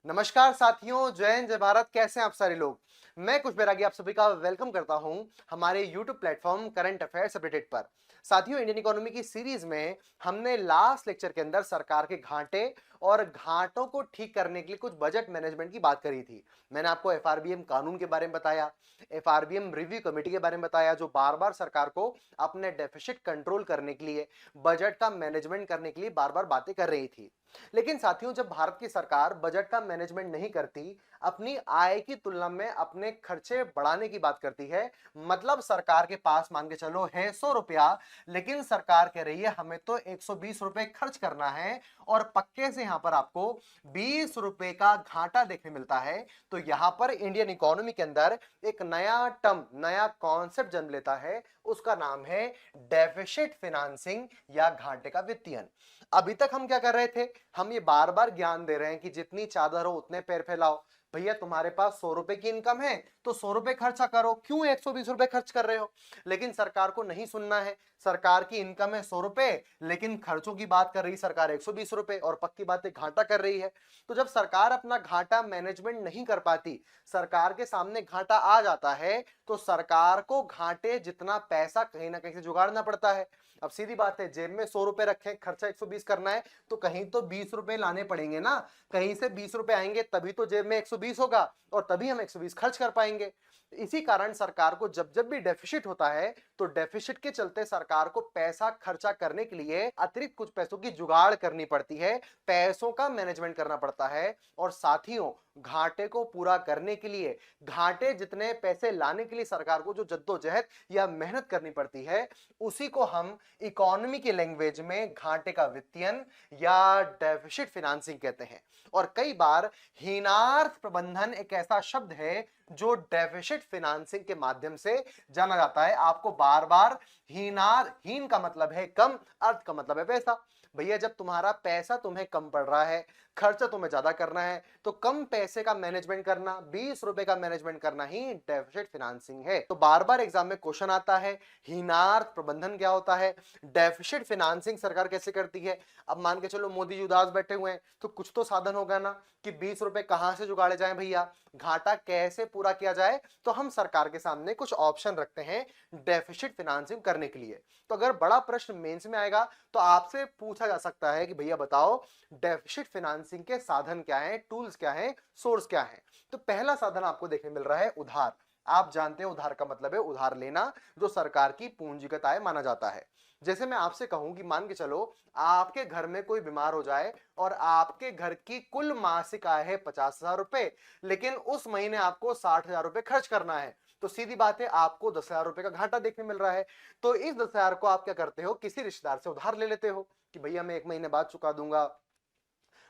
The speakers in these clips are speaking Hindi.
नमस्कार साथियों, जय हिंद, जय भारत। कैसे हैं आप सारे लोग। मैं कुछ बैरागी आप सभी का वेलकम करता हूं हमारे YouTube platform current affairs updated पर। साथियों, इंडियन इकोनॉमी की सीरीज में हमने लास्ट लेक्चर के अंदर सरकार के घाटे और घाटों को ठीक करने के लिए कुछ बजट मैनेजमेंट की बात करी थी। मैंने आपको एफआरबीएम कानून के बारे में बताया, एफआरबीएम रिव्यू कमेटी के बारे में बताया, जो बार बार सरकार को अपने डेफिसिट कंट्रोल करने के लिए, बजट का मैनेजमेंट करने के लिए बार बार बातें कर रही थी। लेकिन साथियों, जब भारत की सरकार बजट का मैनेजमेंट नहीं करती, अपनी आय की तुलना में अपने खर्चे बढ़ाने की बात करती है, मतलब सरकार के पास मान के चलो है 100 रुपया, लेकिन सरकार कह रही है हमें तो 120 रुपए खर्च करना है और पक्के से यहां पर आपको 20 रुपए का घाटा देखने मिलता है। तो यहां पर इंडियन इकोनॉमी के अंदर एक नया टर्म, नया कॉन्सेप्ट जन्म लेता है। उसका नाम है डेफिसिट फाइनेंसिंग या घाटे का वित्तीयन। अभी तक हम क्या कर रहे थे, हम ये बार बार ज्ञान दे रहे हैं कि जितनी चादर हो उतने पैर फैलाओ। भैया तुम्हारे पास 100 रुपए की इनकम है तो 100 रुपए खर्चा करो, क्यों 120 रुपए खर्च कर रहे हो। लेकिन सरकार को नहीं सुनना है। सरकार की इनकम है 100 रुपए, लेकिन खर्चों की बात कर रही सरकार 120 रुपए, और पक्की बात है घाटा कर रही है। तो जब सरकार अपना घाटा मैनेजमेंट नहीं कर पाती, सरकार के सामने घाटा आ जाता है, तो सरकार को घाटे जितना पैसा कहीं ना कहीं से जुगाड़ना पड़ता है। अब सीधी बात है, जेब में 100 रुपए रखे, खर्चा 120 करना है, तो कहीं तो 20 रुपए लाने पड़ेंगे ना। कहीं से 20 रुपए आएंगे तभी तो जेब में 120 होगा, और तभी हम 120 खर्च कर पाएंगे। इसी कारण सरकार को जब जब भी डेफिसिट होता है, तो डेफिसिट के चलते सरकार को पैसा खर्चा करने के लिए अतिरिक्त कुछ पैसों की जुगाड़ करनी पड़ती है, पैसों का मैनेजमेंट करना पड़ता है। और साथियों, घाटे को पूरा करने के लिए, घाटे जितने पैसे लाने के लिए सरकार को जो जद्दोजहद या मेहनत करनी पड़ती है, उसी को हम इकोनॉमी की लैंग्वेज में घाटे का वित्तीयन या डेफिसिट फाइनेंसिंग कहते हैं। और कई बार हीनार्थ प्रबंधन एक ऐसा शब्द है जो डेफिसिट फाइनेंसिंग के माध्यम से जाना जाता है। आपको बार बार हीन का मतलब है कम, अर्थ का मतलब है पैसा। भैया जब तुम्हारा पैसा तुम्हें कम पड़ रहा है, खर्चा तुम्हें ज्यादा करना है, तो कम पैसे का मैनेजमेंट करना, 20 रुपए का मैनेजमेंट करना ही डेफिसिट फाइनेंसिंग है। तो बार बार एग्जाम में क्वेश्चन आता है, हीनार्थ प्रबंधन क्या होता है, डेफिसिट फाइनेंसिंग सरकार कैसे करती है। अब मान के चलो मोदी जी उदास बैठे हुए हैं, तो कुछ तो साधन होगा ना कि 20 रुपए कहां से जुगाड़े जाएं भैया, घाटा कैसे पूरा किया जाए। तो हम सरकार के सामने कुछ ऑप्शन रखते हैं डेफिसिट फाइनेंसिंग करने के लिए। तो अगर बड़ा प्रश्न मेंस में आएगा, तो आपसे पूछा जा सकता है कि भैया बताओ डेफिसिट फाइनेंसिंग के साधन क्या हैं, टूल्स क्या हैं, सोर्स क्या हैं। तो पहला साधन आपको देखने मिल रहा है उधार। आप जानते हैं उधार का मतलब है उधार लेना, जो सरकार की पूंजीगत आय माना जाता है। जैसे मैं आपसे कहूं कि मान के चलो आपके घर में कोई बीमार हो जाए और आपके घर की कुल मासिक आय है 50,000 रुपए, लेकिन उस महीने आपको 60,000 रुपए खर्च करना है, तो सीधी बात है आपको 10,000 रुपए का घाटा देखने मिल रहा है। तो इस 10,000 को आप क्या करते हो, किसी रिश्तेदार से उधार ले लेते हो कि भैया मैं 1 महीने बाद चुका दूंगा।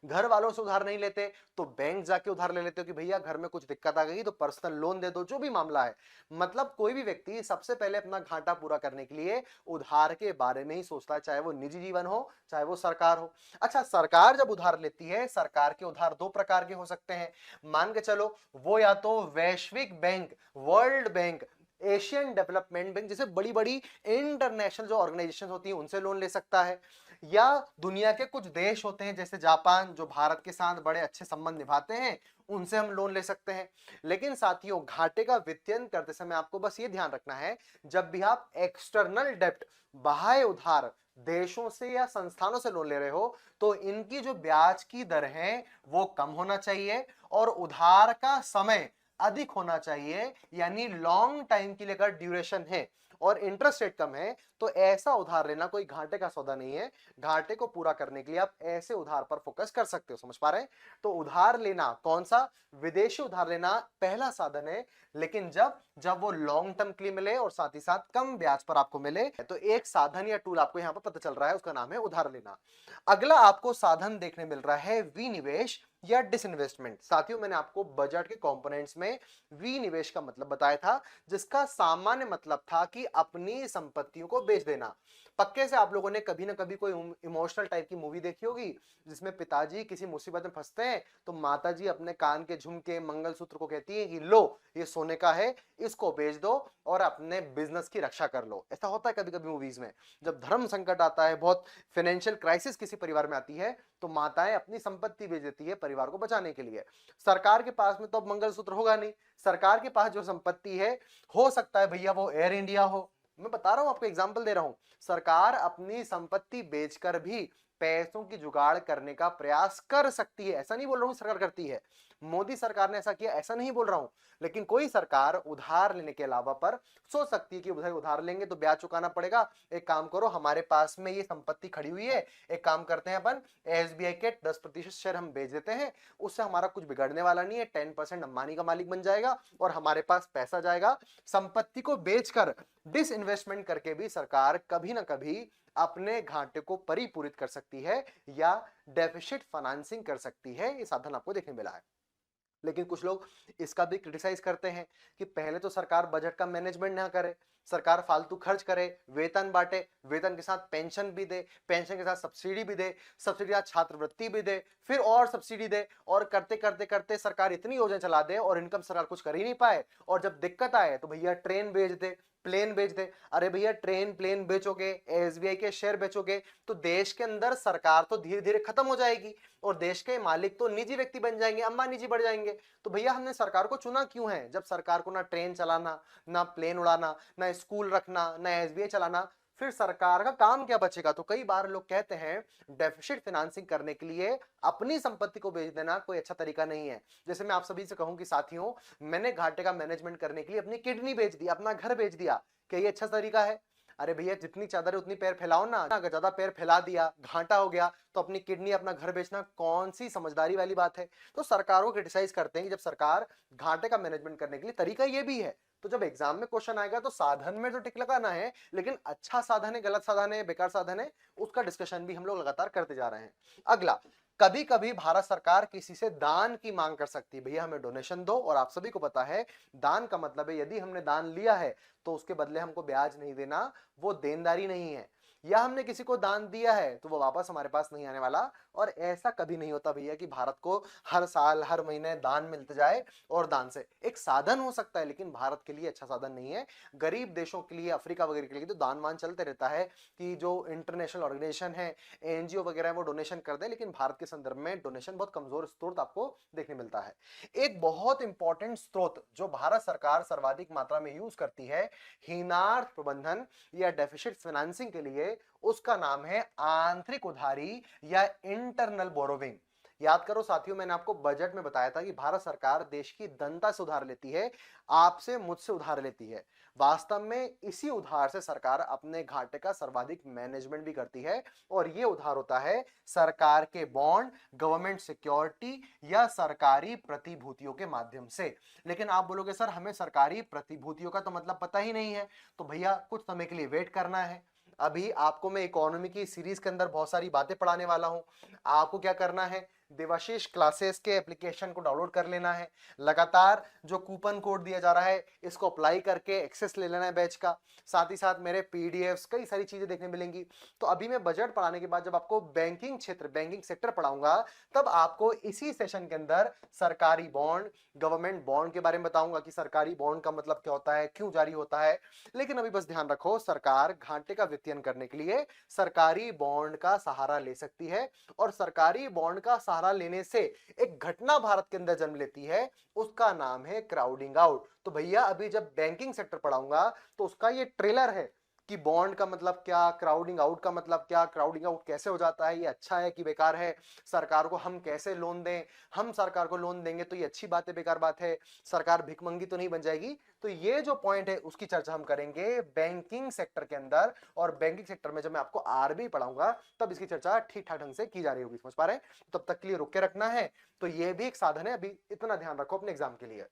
घर वालों से उधार नहीं लेते तो बैंक जाके उधार ले लेते हो कि भैया घर में कुछ दिक्कत आ गई तो पर्सनल लोन दे दो, जो भी मामला है। मतलब कोई भी व्यक्ति सबसे पहले अपना घाटा पूरा करने के लिए उधार के बारे में ही सोचता है, चाहे वो निजी जीवन हो, चाहे वो सरकार हो। अच्छा, सरकार जब उधार लेती है, सरकार के उधार दो प्रकार के हो सकते हैं। मान के चलो वो या तो वैश्विक bank, world bank, Asian development bank जैसे बड़ी बड़ी इंटरनेशनल जो ऑर्गेनाइजेशन होती हैं उनसे लोन ले सकता है, या दुनिया के कुछ देश होते हैं जैसे जापान, जो भारत के साथ बड़े अच्छे संबंध निभाते हैं, उनसे हम लोन ले सकते हैं। लेकिन साथियों, घाटे का वित्तीयन करते समय आपको बस ये ध्यान रखना है, जब भी आप एक्सटर्नल डेब्ट, बाह्य उधार, देशों से या संस्थानों से लोन ले रहे हो, तो इनकी जो ब्याज की दर है वो कम होना चाहिए, और उधार का समय अधिक होना चाहिए। यानी लॉन्ग टाइम के लिए अगर ड्यूरेशन है और इंटरेस्ट रेट कम है, तो ऐसा उधार लेना कोई घाटे का सौदा नहीं है। घाटे को पूरा करने के लिए आप ऐसे उधार पर फोकस कर सकते हो। समझ पा रहे हैं। तो उधार लेना कौन सा, विदेशी उधार लेना पहला साधन है, लेकिन जब जब वो लॉन्ग टर्म के लिए मिले और साथ ही साथ कम ब्याज पर आपको मिले, तो एक साधन या टूल आपको यहां पर पता चल रहा है, उसका नाम है उधार लेना। अगला आपको साधन देखने मिल रहा है विनिवेश या डिसइन्वेस्टमेंट। साथियों, मैंने आपको बजट के कंपोनेंट्स में विनिवेश का मतलब बताया था, जिसका सामान्य मतलब था कि अपनी संपत्तियों को बेच देना। पक्के से आप लोगों ने कभी ना कभी कोई इमोशनल टाइप की मूवी देखी होगी, जिसमें पिताजी किसी मुसीबत में फंसते हैं, तो माताजी अपने कान के झुमके, मंगलसूत्र को कहती है कि लो ये सोने का है, इसको बेच दो और अपने बिजनेस की रक्षा कर लो। ऐसा होता है कभी कभी मूवीज में। जब धर्म संकट आता है, बहुत फाइनेंशियल क्राइसिस किसी परिवार में आती है, तो माताएं अपनी संपत्ति बेच देती है परिवार को बचाने के लिए। सरकार के पास में तो अब मंगलसूत्र होगा नहीं, सरकार के पास जो संपत्ति है, हो सकता है भैया वो एयर इंडिया हो। मैं बता रहा हूं, आपको एग्जांपल दे रहा हूं। सरकार अपनी संपत्ति बेचकर भी पैसों की जुगाड़ करने का प्रयास कर सकती है, ऐसा नहीं बोल रहा हूं सरकार करती है, मोदी सरकार ने ऐसा किया ऐसा नहीं बोल रहा हूं, लेकिन कोई सरकार उधार लेने के अलावा पर सोच सकती है कि उधार लेंगे तो ब्याज चुकाना पड़ेगा, एक काम करो हमारे पास में ये संपत्ति खड़ी हुई है, एक काम करते हैं अपन एसबीआई के 10% शेयर हम बेच देते हैं, उससे हमारा कुछ बिगड़ने वाला नहीं है, 10% अंबानी का मालिक बन जाएगा और हमारे पास पैसा जाएगा। संपत्ति को बेचकर डिस इन्वेस्टमेंट करके भी सरकार कभी ना कभी अपने घाटे को परिपूरित कर सकती है या डेफिसिट फाइनेंसिंग कर सकती है, ये साधन आपको देखने मिला है। लेकिन कुछ लोग इसका भी क्रिटिसाइज करते हैं कि पहले तो सरकार बजट का मैनेजमेंट ना करे, सरकार फालतू खर्च करे, वेतन बांटे, वेतन के साथ पेंशन भी दे, पेंशन के साथ सब्सिडी भी दे, सब्सिडी के साथ छात्रवृत्ति भी दे, फिर और सब्सिडी दे, और करते करते करते सरकार इतनी योजना चला दे और इनकम सरकार कुछ कर ही नहीं पाए, और जब दिक्कत आए तो भैया ट्रेन बेच दे, प्लेन बेच दे। अरे भैया ट्रेन प्लेन बेचोगे, एसबीआई के शेयर बेचोगे, तो देश के अंदर सरकार तो धीरे धीरे खत्म हो जाएगी और देश के मालिक तो निजी व्यक्ति बन जाएंगे, अंबानी जी बढ़ जाएंगे। तो भैया हमने सरकार को चुना क्यों है, जब सरकार को ना ट्रेन चलाना, ना प्लेन उड़ाना, ना स्कूल रखना, ना एसबीआई चलाना, फिर सरकार का काम क्या बचेगा। तो कई बार लोग कहते हैं डेफिसिट फाइनेंसिंग करने के लिए अपनी संपत्ति को बेच देना कोई अच्छा तरीका नहीं है। जैसे मैं आप सभी से कहूं कि साथियों, मैंने घाटे का मैनेजमेंट करने के लिए अपनी किडनी बेच दी, अपना घर बेच दिया, क्या ये अच्छा तरीका है? अरे भैया जितनी चादर है उतनी पैर फैलाओ ना, अगर ज्यादा पैर फैला दिया, घाटा हो गया, तो अपनी किडनी अपना घर बेचना कौन सी समझदारी वाली बात है। तो सरकार को क्रिटिसाइज करते हैं कि जब सरकार घाटे का मैनेजमेंट करने के लिए तरीका ये भी है। तो जब एग्जाम में क्वेश्चन आएगा तो साधन में तो टिक लगाना है, लेकिन अच्छा साधन है, गलत साधन है, बेकार साधन है, उसका डिस्कशन भी हम लोग लगातार करते जा रहे हैं। अगला, कभी कभी भारत सरकार किसी से दान की मांग कर सकती है, भैया हमें डोनेशन दो, और आप सभी को पता है दान का मतलब है यदि हमने दान लिया है तो उसके बदले हमको ब्याज नहीं देना, वो देनदारी नहीं है, या हमने किसी को दान दिया है तो वो वापस हमारे पास नहीं आने वाला। और ऐसा कभी नहीं होता भैया कि भारत को हर साल हर महीने दान मिलते जाए, और दान से एक साधन हो सकता है लेकिन भारत के लिए अच्छा साधन नहीं है। गरीब देशों के लिए, अफ्रीका वगैरह के लिए तो दान वान चलते रहता है कि जो इंटरनेशनल ऑर्गेनाइजेशन है, एनजीओ वगैरह है, वो डोनेशन कर दे, लेकिन भारत के संदर्भ में डोनेशन बहुत कमजोर स्रोत आपको देखने मिलता है। एक बहुत इंपॉर्टेंट स्रोत जो भारत सरकार सर्वाधिक मात्रा में यूज करती है हीनार्थ प्रबंधन या डेफिसिट फाइनेंसिंग के लिए, उसका नाम है आंतरिक उधारी या इंटरनल बोरोविंग। याद करो साथियों, मैंने आपको बजट में बताया था कि भारत सरकार देश की जनता से उधार लेती है, आपसे मुझसे उधार लेती है। वास्तव में इसी उधार से सरकार अपने घाटे का सर्वाधिक मैनेजमेंट भी करती है, और यह उधार होता है सरकार के बॉन्ड, गवर्नमेंट सिक्योरिटी या सरकारी प्रतिभूतियों के माध्यम से। लेकिन आप बोलोगे सर हमें सरकारी प्रतिभूतियों का तो मतलब पता ही नहीं है, तो भैया कुछ समय के लिए वेट करना है। अभी आपको मैं इकोनॉमी की सीरीज के अंदर बहुत सारी बातें पढ़ाने वाला हूं। आपको क्या करना है, देवाशीष क्लासेस के एप्लीकेशन को डाउनलोड कर लेना है, लगातार जो कूपन कोड दिया जा रहा है इसको अप्लाई करके एक्सेस ले लेना है बैच का, साथ ही साथ मेरे पीडीएफ्स, कई सारी चीजें देखने मिलेंगी। तो अभी मैं बजट पढ़ाने के बाद जब आपको बैंकिंग क्षेत्र, बैंकिंग सेक्टर पढ़ाऊंगा, तब आपको इसी सेशन के अंदर सरकारी बॉन्ड, गवर्नमेंट बॉन्ड के बारे में बताऊंगा कि सरकारी बॉन्ड का मतलब क्या होता है, क्यों जारी होता है। लेकिन अभी बस ध्यान रखो, सरकार घाटे का वित्तीयन करने के लिए सरकारी बॉन्ड का सहारा ले सकती है, और सरकारी बॉन्ड का सहारा लेने से एक घटना भारत के अंदर जन्म लेती है, उसका नाम है क्राउडिंग आउट। तो भैया अभी जब बैंकिंग सेक्टर पढ़ाऊंगा तो उसका ये ट्रेलर है कि बॉन्ड का मतलब क्या, क्राउडिंग आउट का मतलब क्या, क्राउडिंग आउट कैसे हो जाता है, ये अच्छा है कि बेकार है, सरकार को हम कैसे लोन दें, हम सरकार को लोन देंगे तो ये अच्छी बात है बेकार बात है, सरकार भिखमंगी तो नहीं बन जाएगी। तो ये जो पॉइंट है उसकी चर्चा हम करेंगे बैंकिंग सेक्टर के अंदर, और बैंकिंग सेक्टर में जब मैं आपको आरबीआई पढ़ाऊंगा तब इसकी चर्चा ठीक ठाक ढंग से की जा रही होगी, समझ पा रहे हैं? तब तक के लिए रुक के रखना है। तो ये भी एक साधन है, अभी इतना ध्यान रखो अपने एग्जाम के लिए।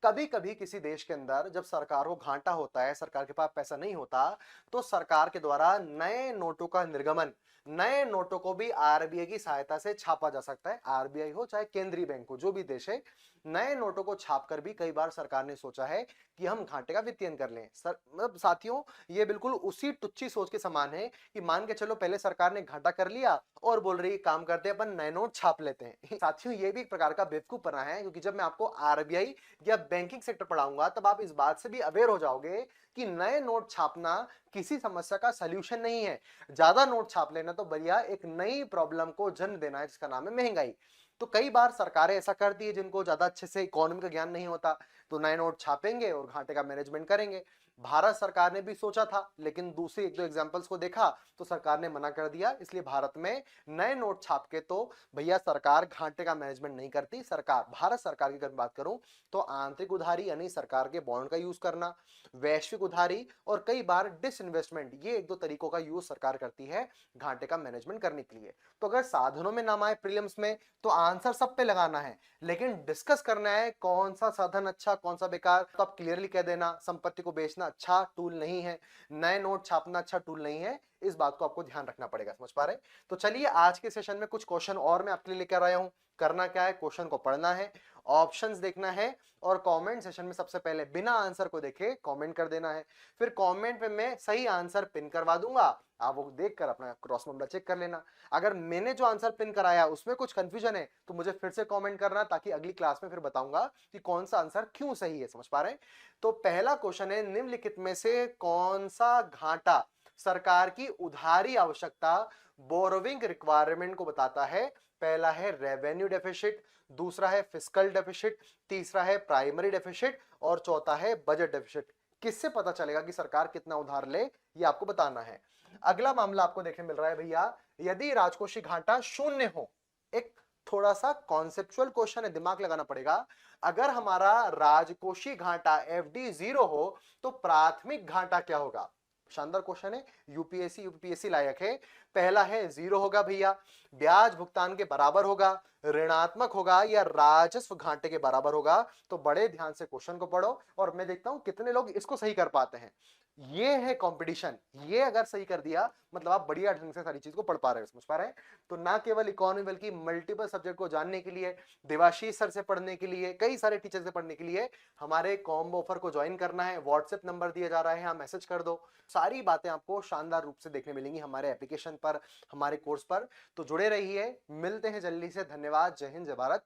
कभी कभी किसी देश के अंदर जब सरकार को घाटा होता है, सरकार के पास पैसा नहीं होता, तो सरकार के द्वारा नए नोटों का निर्गमन, नए नोटों को भी आरबीआई की सहायता से छापा जा सकता है। आरबीआई हो चाहे केंद्रीय बैंक हो, जो भी देश है, नए नोटों को छापकर भी कई बार सरकार ने सोचा है कि हम घाटे का वित्तीयन कर लें। मतलब साथियों, ये बिल्कुल उसी टुच्ची सोच के समान है कि मान के चलो पहले सरकार ने घाटा कर लिया और बोल रही काम करते हैं अपन नए नोट छाप लेते हैं। साथियों, ये भी एक प्रकार का बेवकूफपना है, क्योंकि जब मैं आपको आरबीआई या जब बैंकिंग सेक्टर पढ़ाऊंगा तब आप इस बात से भी अवेयर हो जाओगे कि नए नोट छापना किसी समस्या का सलूशन नहीं है। ज्यादा नोट छाप लेना तो बढ़िया एक नई प्रॉब्लम को जन्म देना है, जिसका नाम है महंगाई। तो कई बार सरकारें ऐसा करती है जिनको ज्यादा अच्छे से इकोनॉमी का ज्ञान नहीं होता, तो नए नोट छापेंगे और घाटे का मैनेजमेंट करेंगे। भारत सरकार ने भी सोचा था, लेकिन दूसरी एक दो एग्जांपल्स को देखा तो सरकार ने मना कर दिया। इसलिए भारत में नए नोट छाप के तो भैया सरकार घाटे का मैनेजमेंट नहीं करती। सरकार, भारत सरकार की अगर बात करूं तो आंतरिक उधारी यानी सरकार के बॉन्ड का यूज करना, वैश्विक उधारी और कई बार डिसइन्वेस्टमेंट, ये एक दो तरीकों का यूज सरकार करती है घाटे का मैनेजमेंट करने के लिए। तो अगर साधनों में नाम आए प्रीलिम्स में तो आंसर सब पे लगाना है, लेकिन डिस्कस करना है कौन सा साधन अच्छा कौन सा बेकार। तो आप क्लियरली कह देना संपत्ति को बेचना अच्छा टूल नहीं है, नए नोट छापना अच्छा टूल नहीं है। इस बात को आपको ध्यान रखना पड़ेगा, समझ पा रहे? तो चलिए आज के सेशन में कुछ क्वेश्चन और मैं आपके लिए लेकर आया हूं। करना क्या है, क्वेश्चन को पढ़ना है, ऑप्शंस देखना है और कमेंट सेशन में सबसे पहले बिना आंसर को देखे कमेंट कर देना है। फिर कमेंट पे मैं सही आंसर पिन करवा दूंगा, आप वो देखकर अपना क्रॉस मामला चेक कर लेना। अगर मैंने जो आंसर पिन कराया उसमें कुछ कंफ्यूजन है तो मुझे फिर से कमेंट करना, ताकि अगली क्लास में फिर बताऊंगा कि कौन सा आंसर क्यों सही है, समझ पा रहे हैं? तो पहला क्वेश्चन है, निम्नलिखित में से कौन सा घाटा सरकार की उधारी आवश्यकता बोरोविंग रिक्वायरमेंट को बताता है? पहला है रेवेन्यू डेफिसिट, दूसरा है फिस्कल डेफिसिट, तीसरा है प्राइमरी डेफिसिट और चौथा है बजट डेफिसिट। किससे पता चलेगा कि सरकार कितना उधार ले, ये आपको बताना है। अगला मामला आपको देखने मिल रहा है भैया, यदि राजकोषीय घाटा शून्य हो। एक थोड़ा सा कॉन्सेप्चुअल क्वेश्चन है, दिमाग लगाना पड़ेगा। अगर हमारा राजकोषीय घाटा एफडी 0 हो तो प्राथमिक घाटा क्या होगा? शानदार क्वेश्चन है, यूपीएससी लायक है। पहला है 0 होगा भैया, ब्याज भुगतान के बराबर होगा, ऋणात्मक होगा या राजस्व घाटे के बराबर होगा। तो बड़े ध्यान से क्वेश्चन को पढ़ो और मैं देखता हूं कितने लोग इसको सही कर पाते हैं। ये है कंपटीशन, ये अगर सही कर दिया मतलब आप बढ़िया ढंग से सारी चीज को पढ़ पा रहे हो, समझ पा रहे हैं? तो ना केवल इकोनॉमी बल्कि मल्टीपल सब्जेक्ट को जानने के लिए, देवाशीष सर से पढ़ने के लिए, कई सारे टीचर से पढ़ने के लिए हमारे कॉम्बो ऑफर को ज्वाइन करना है। व्हाट्सएप नंबर दिया जा रहा है, आप मैसेज कर दो। सारी बातें आपको शानदार रूप से देखने मिलेंगी हमारे एप्लीकेशन पर, हमारे कोर्स पर। तो जुड़े रहिए, मिलते हैं जल्दी से। धन्यवाद, जय हिंद, जय भारत।